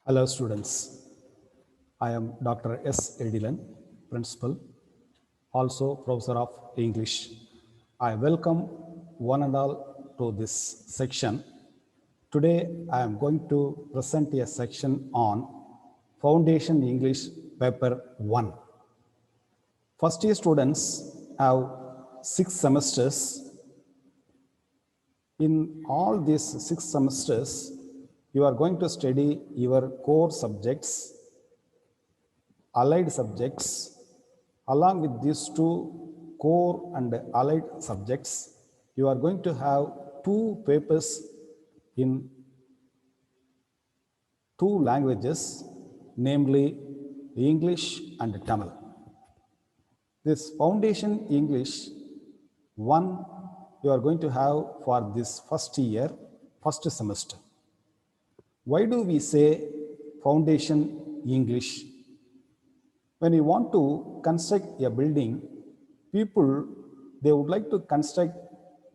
Hello students, I am Dr. S. Edilan, Principal, also Professor of English. I welcome one and all to this section. Today I am going to present a section on Foundation English Paper 1. First year students have 6 semesters. In all these 6 semesters, you are going to study your core subjects, allied subjects. Along with these two core and allied subjects, you are going to have 2 papers in 2 languages, namely English and Tamil. This Foundation English 1 you are going to have for this first year, first semester. Why do we say Foundation English? When you want to construct a building, people, they would like to construct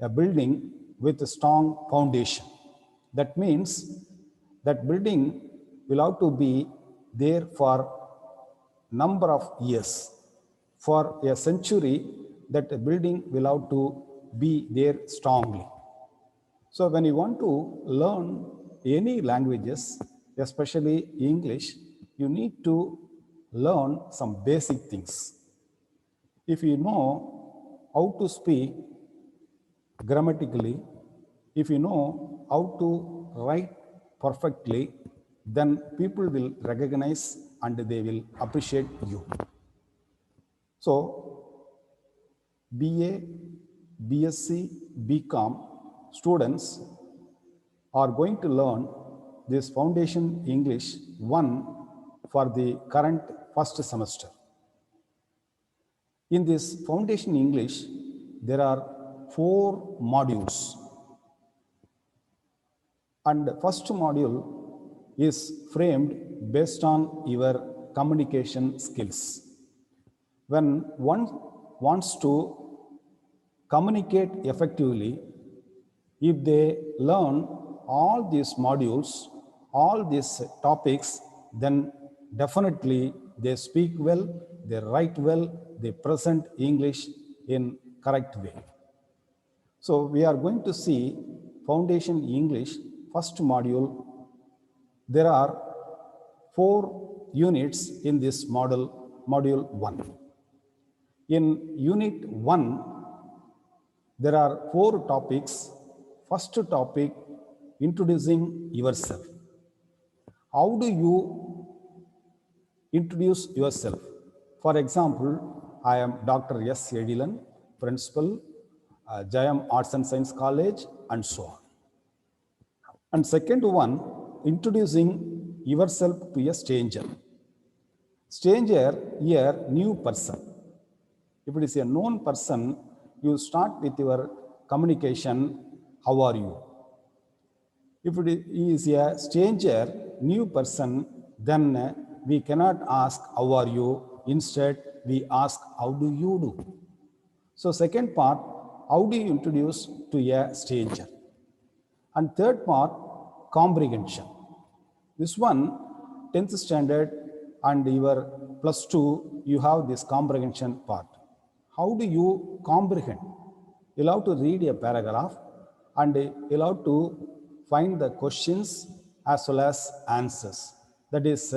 a building with a strong foundation. That means that building will have to be there for number of years. For a century, that building will have to be there strongly. So when you want to learn any languages, especially English, you need to learn some basic things. If you know how to speak grammatically, if you know how to write perfectly, then people will recognize and they will appreciate you. So, BA, BSc, BCom students are going to learn this Foundation English 1 for the current first semester. In this Foundation English, there are 4 modules. And the first module is framed based on your communication skills. When one wants to communicate effectively, if they learn all these modules, all these topics, then definitely they speak well, they write well, they present English in correct way. So we are going to see Foundation English first module. There are 4 units in this module 1. In unit 1, there are 4 topics. First topic, introducing yourself. How do you introduce yourself? For example, I am Dr. S. Edilan, Principal, Jayam Arts and Science College, and so on. And second one, introducing yourself to a stranger. Stranger, here, new person. If it is a known person, you start with your communication, how are you? If it is a stranger, new person, then we cannot ask, how are you? Instead, we ask, how do you do? So second part, how do you introduce to a stranger? And third part, comprehension. This one, 10th standard and your plus 2, you have this comprehension part. How do you comprehend? You'll have to read a paragraph and you'll have to find the questions as well as answers. That is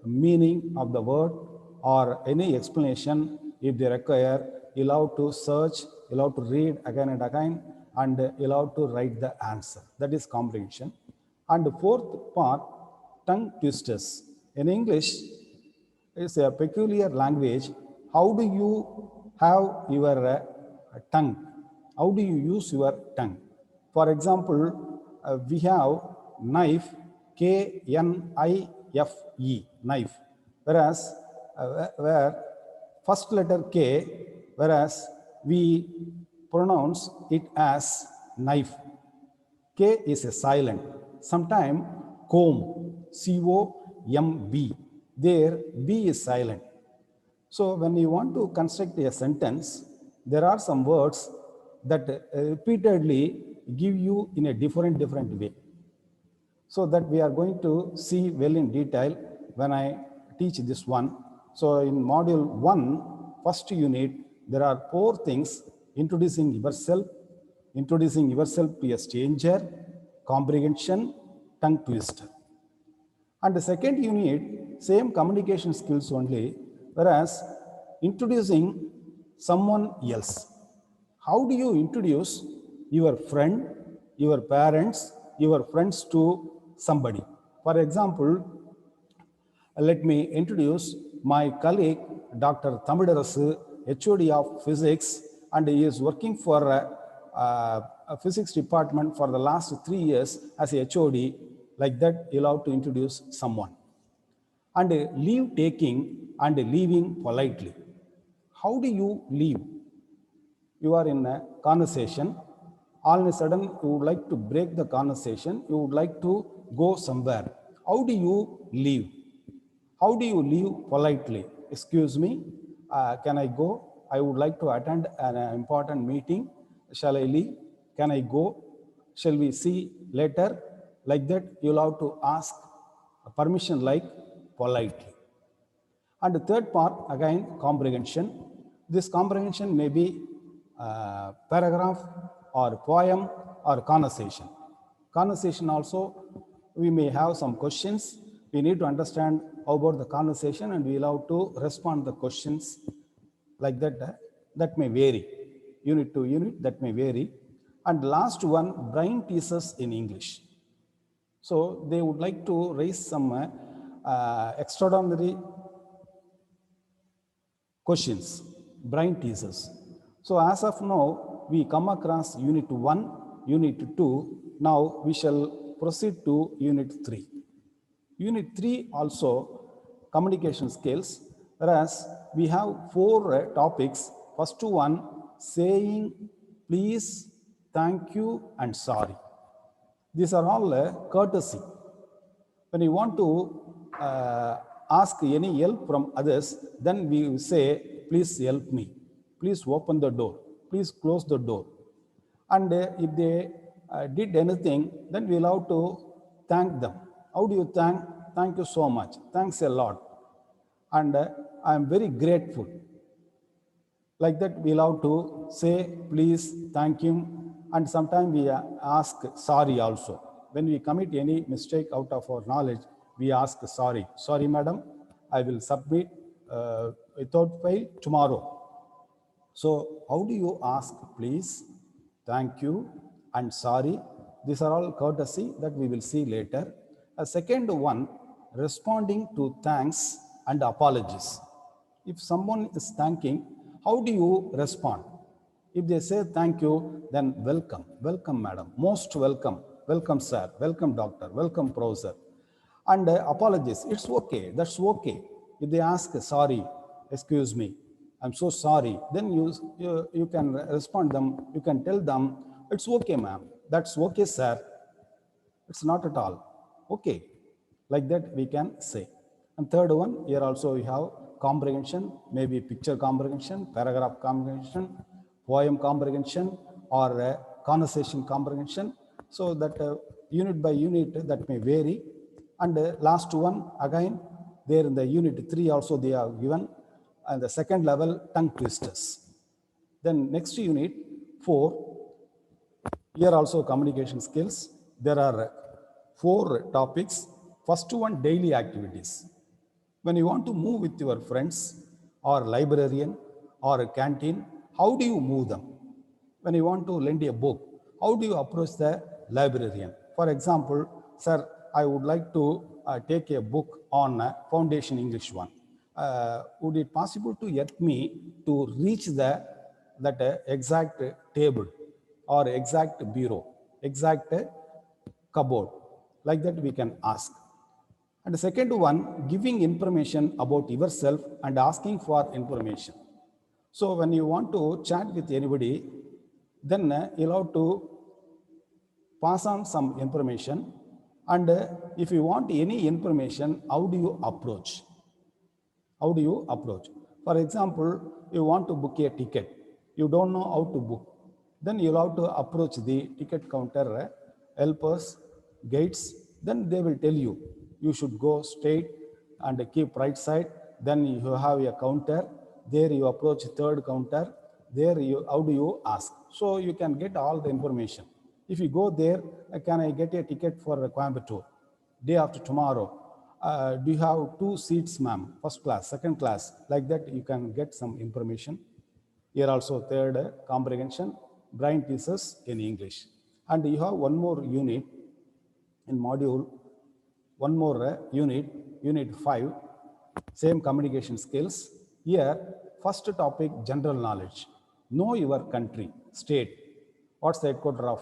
meaning of the word or any explanation if they require, you'll have to search, you'll have to read again and again, and you'll have to write the answer. That is comprehension. And the fourth part, tongue twisters. In English, it's a peculiar language. How do you have your tongue? How do you use your tongue? For example, we have knife, K-N-I-F-E, knife, whereas where first letter K, whereas we pronounce it as knife. K is a silent. Sometimes comb, C-O-M-B. There, B is silent. So when you want to construct a sentence, there are some words that repeatedly give you in a different way. So that we are going to see well in detail when I teach this one. So in module 1, first unit, there are 4 things: introducing yourself to a stranger, comprehension, tongue twister. And the second unit, same communication skills only, whereas introducing someone else. How do you introduce your friend, your parents, your friends to somebody? For example, let me introduce my colleague, Dr. Tamidarasu, HOD of Physics, and he is working for a physics department for the last 3 years as a HOD. Like that, you'll have to introduce someone. And leave taking and leaving politely. How do you leave? You are in a conversation. All of a sudden, you would like to break the conversation. You would like to go somewhere. How do you leave? How do you leave politely? Excuse me, can I go? I would like to attend an important meeting. Shall I leave? Can I go? Shall we see later? Like that, you'll have to ask permission, like politely. And the third part, again, comprehension. This comprehension may be paragraph or poem or conversation. Conversation also, we may have some questions. We need to understand about the conversation, and we'll have to respond the questions like that. That may vary. Unit to unit, that may vary. And last one, brain teasers in English. So they would like to raise some extraordinary questions, brain teasers. So as of now, we come across unit 1, unit 2. Now we shall proceed to unit 3. Unit 3 also communication skills, whereas we have 4 topics. First one, saying please, thank you, and sorry. These are all courtesy. When you want to ask any help from others, then we say, please help me. Please open the door. Please close the door. And if they did anything, then we'll have to thank them. How do you thank? Thank you so much. Thanks a lot. And I am very grateful. Like that, we'll have to say, please, thank you. And sometimes we ask sorry also. When we commit any mistake out of our knowledge, we ask sorry. Sorry, madam, I will submit without fail tomorrow. So how do you ask please, thank you, and sorry? These are all courtesy that we will see later. A second one, responding to thanks and apologies. If someone is thanking, how do you respond? If they say thank you, then welcome, welcome madam, most welcome, welcome sir, welcome doctor, welcome professor. And apologies, it's okay, that's okay. If they ask sorry, excuse me, I'm so sorry, then you can respond them, you can tell them, it's okay ma'am, that's okay sir, it's not at all, okay. Like that we can say. And third one, here also we have comprehension, maybe picture comprehension, paragraph comprehension, poem comprehension, or conversation comprehension. So that unit by unit, that may vary. And last one, again, there in the unit 3 also they are given. And the second level, tongue twisters. Then next unit 4, here also communication skills. There are 4 topics. First one, daily activities. When you want to move with your friends or librarian or a canteen, how do you move them? When you want to lend a book, how do you approach the librarian? For example, sir, I would like to take a book on Foundation English 1. Would it possible to help me to reach that exact table or exact bureau, exact cupboard? Like that we can ask. And the second one, giving information about yourself and asking for information. So when you want to chat with anybody, then you'll have to pass on some information. And if you want any information, how do you approach? How do you approach? For example, you want to book a ticket. You don't know how to book. Then you'll have to approach the ticket counter, helpers, guides, then they will tell you, you should go straight and keep right side. Then you have a counter. There you approach third counter. There you, how do you ask? So you can get all the information. If you go there, can I get a ticket for Coimbatore? Day after tomorrow, do you have 2 seats, ma'am? First class, second class, like that you can get some information. Here also third comprehension, brain teasers in English. And you have one more unit in module, one more unit 5, same communication skills. Here, first topic, general knowledge. Know your country, state. What's the headquarter of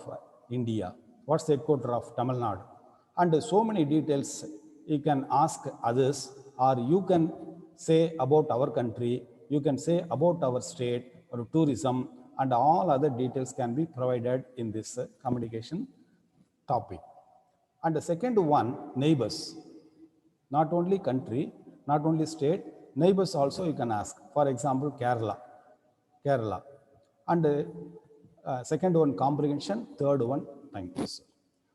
India? What's the headquarter of Tamil Nadu? And so many details you can ask others, or you can say about our country, you can say about our state or tourism, and all other details can be provided in this communication topic. And the second one, neighbors. Not only country, not only state, neighbors also you can ask. For example, Kerala. And second one, comprehension. Third one, time teaser.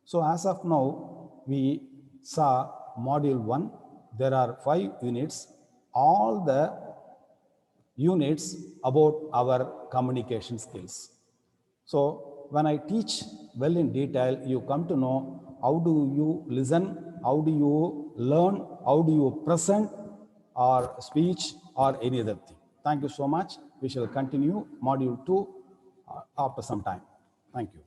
So as of now, we saw module 1. There are 5 units. All the units about our communication skills. So when I teach well in detail, you come to know how do you listen, how do you learn, how do you present or speech or any other thing. Thank you so much. We shall continue module 2 after some time. Thank you.